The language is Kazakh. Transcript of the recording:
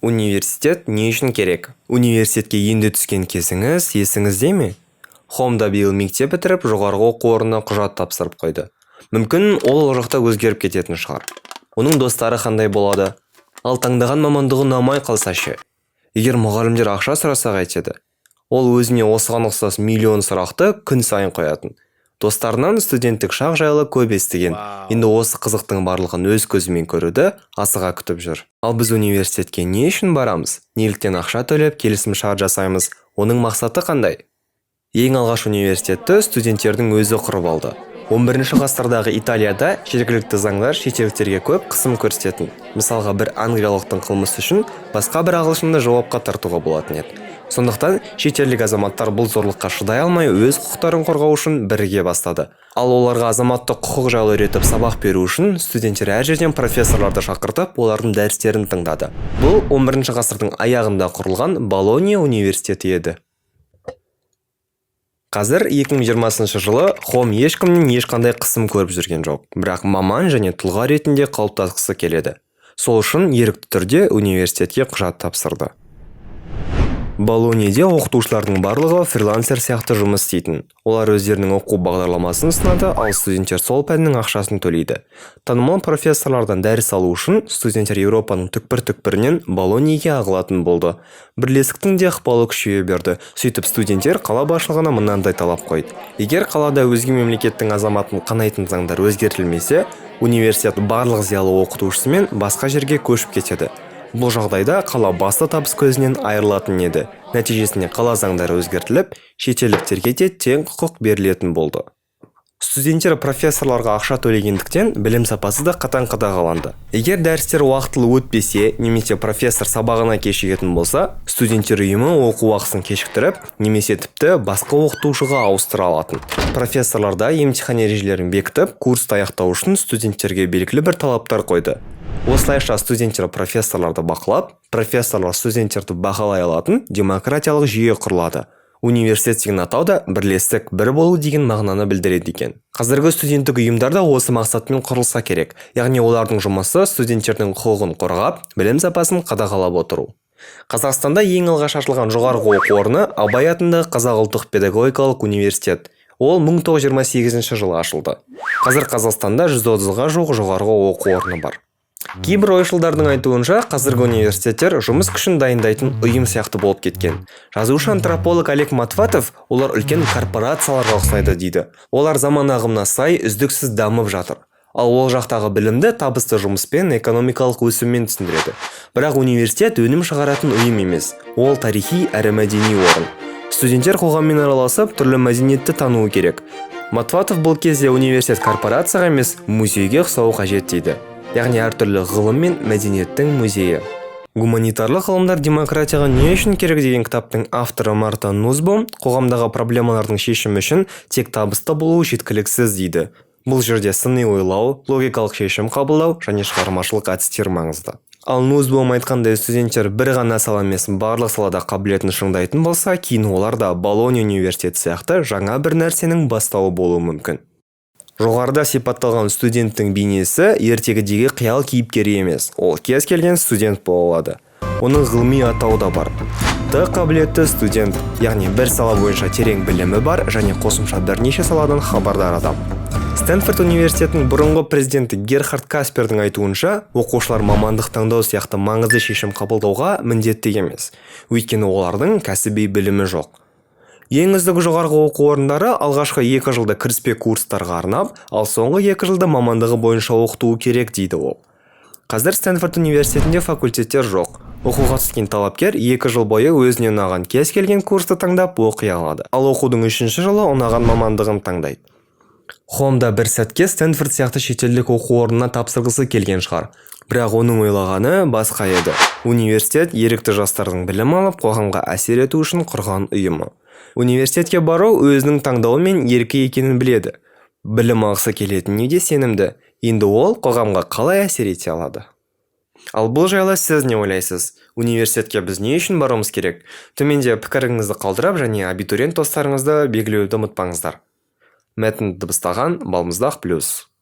Университет не үшін керек? Университетке енді түскен кезіңіз есіңізде ме? Хомда биыл мектеп бітіріп, жоғарғы оқу орнына құжат тапсырып қойды. Мүмкін ол жақта өзгеріп кететін шығар. Оның достары қандай болады? Ал таңдаған мамандығы ұнамай қалса ше? Егер мұғалімдер ақша сұраса қайтеді? Ол өзіне осыған ұқсас миллион сұрақты күн сайын қоятын. Достарынан студенттік шақ жайлы көп естіген. Енді осы қызықтың барлығын өз көзімен көруді асыға күтіп жүр. Ал біз университетке не үшін барамыз? Неліктен ақша төлеп келісімшарт жасаймыз? Оның мақсаты қандай? Ең алғаш университетті студенттердің өзі құрып алды. 11 ғасырдағы Италияда жергілікті заңдар шетелдіктерге көп қысым көрсететін. Мысалға, бір англиялықтың қылмысы үшін басқа бір ағылшынды жауапқа тартуға болатын еді. Сондықтан шетелдік азаматтар бұл зорлыққа шыдай алмай өз құқықтарын қорғау үшін біріге бастады. Ал оларға азаматтық құқық жайлы үйретіп сабақ беру үшін студенттер әр жерден профессорларды шақыртып, олардың дәрістерін тыңдады. Бұл 11 ғасырдың аяғында құрылған Болонья университеті еді. Қазір 2020 жылы Хом ешкімнен ешқандай қысым көріп жүрген жоқ, бірақ маман және тұлға ретінде қалыптасқысы келеді. Сол үшін ерікті түрде университетке құжат тапсырды. Болоньяде оқытушылардың барлығы фрилансер сияқты жұмыс істейтін. Олар өздерінің оқу бағдарламасын ұсынады, ал студенттер сол пәннің ақшасын төлейді. Танымал профессорлардан дәріс алу үшін студенттер Еуропаның түкпір-түкпірінен Болоньяге ағылатын болды. Бірлестіктің де ықпалы күшейе берді. Сөйтіп студенттер қала басшылығына мынандай талап қойды. Егер қалада өзге мемлекеттің азаматын қанайтын заңдар өзгертілмесе, университет барлық зиялы оқытушысы мен басқа жерге көшіп кетеді. Бұл жағдайда қала басты табыс көзінен айырылатын еді. Нәтижесінде қала заңдары өзгертіліп, шетелдіктерге де тең құқық берілетін болды. Студенттер профессорларға ақша төлегендіктен білім сапасы да қатаң қадағаланды. Егер дәрістер уақытылы өтпесе, немесе профессор сабағына кешігетін болса, студенттер ұйымы оқу уақытысын кешіктіріп, немесе тіпті басқа оқытушыға ауыстыра алатын. Профессорлар да емтихан ережелерін бекітіп, курсты аяқтау үшін студенттерге белгілі бір талаптар қойды. Осылайша студенттер профессорларды бақылап, профессорлар студенттерді бағалай алатын демократиялық жүйе құрылады. Университет деген атау да бірлестік, бір болу деген мағынаны білдіреді екен. Қазіргі студенттік ұйымдар да осы мақсатпен құрылса керек. Яғни олардың жұмысы студенттердің құқығын қорғап, білім сапасын қадағалап отыру. Қазақстанда ең алғаш ашылған жоғарғы оқу орны Абай атындағы Қазақ ұлттық педагогикалық университет. Ол 1928 жылы ашылды. Қазір Қазақстанда 130-ға жуық жоғарғы оқу орны бар. Кейбір ойшылдардың айтуынша, қазіргі университеттер жұмыс күшін дайындайтын ұйым сияқты болып кеткен. Жазушы антрополог Олег Матватов, олар үлкен корпорацияларға ұқсайды дейді. Олар заман ағымына сай үздіксіз дамып жатыр. Ал ол жақтағы білімді табысты жұмыспен, экономикалық өсіммен түсіндіреді. Бірақ университет өнім шығаратын ұйым емес. Ол тарихи әрі мәдени орын. Студенттер қоғаммен араласып, түрлі мәдениетті тануы керек. Матватов бұл кезде университет корпорацияға емес, музейге ұқсауы қажет дейді. Яғни әртүрлі ғылым мен мәдениеттің музейі. Гуманитарлық ғылымдар демократияға не үшін керек деген кітаптың авторы Марта Нусбом қоғамдағы проблемалардың шешімі үшін тек табысты болу жеткіліксіз дейді. Бұл жерде сыни ойлау, логикалық шешім қабылдау және шығармашылық әдістер маңызды. Ал Нусбом айтқандай, студенттер бір ғана сала емес, барлық салада қабілетін шыңдайтын болса, кейін олар да Болонья университеті сияқты жаңа бір нәрсенің бастауы болуы мүмкін. Жоғарыда сипатталған студенттің бейнесі ертегідегі қиял кейіпкері емес, ол кез келген студент бола алады. Оның ғылыми атауы да бар. Қабілетті студент, яғни бір сала бойынша терең білімі бар және қосымша бірнеше саладан хабардар адам. Стэнфорд университетінің бұрынғы президенті Герхард Каспердің айтуынша, оқушылар мамандық таңдау сияқты маңызды шешім қабылдауға міндетті емес, өйткені олардың кәсіби білімі жоқ. Ең үздік жоғарғы оқу орындары алғашқы 2 жылда кіріспе курстарға арнап, ал соңғы 2 жылда мамандығы бойынша оқытуы керек дейді ол. Қазір Стэнфорд университетінде факультеттер жоқ. Оқуға түскен талапкер 2 жыл бойы өзіне ұнаған кез келген курсты таңдап оқи алады. Ал оқудың 3-ші жылы ұнаған мамандығын таңдайды. Хомда бір сәтке Стэнфорд сияқты шетелдік оқу орнына тапсырғысы келген шығар. Бірақ оның ойлағаны басқа еді. Университет ерікті жастардың білім алып, қоғамға әсер ету үшін құрған ұйымы. Университетке бару өзінің таңдауы мен еркі екенін біледі. Білім алғысы келетініне де сенімді. Енді ол қоғамға қалай әсер ете алады? Ал бұл жайлы сіз не ойлайсыз? Университетке біз не үшін баруымыз керек? Төменде пікіріңізді қалдырып және абитуриент достарыңызды белгілеуді ұмытпаңыздар. Мәтінді дыбыстаған Балмұздақ плюс.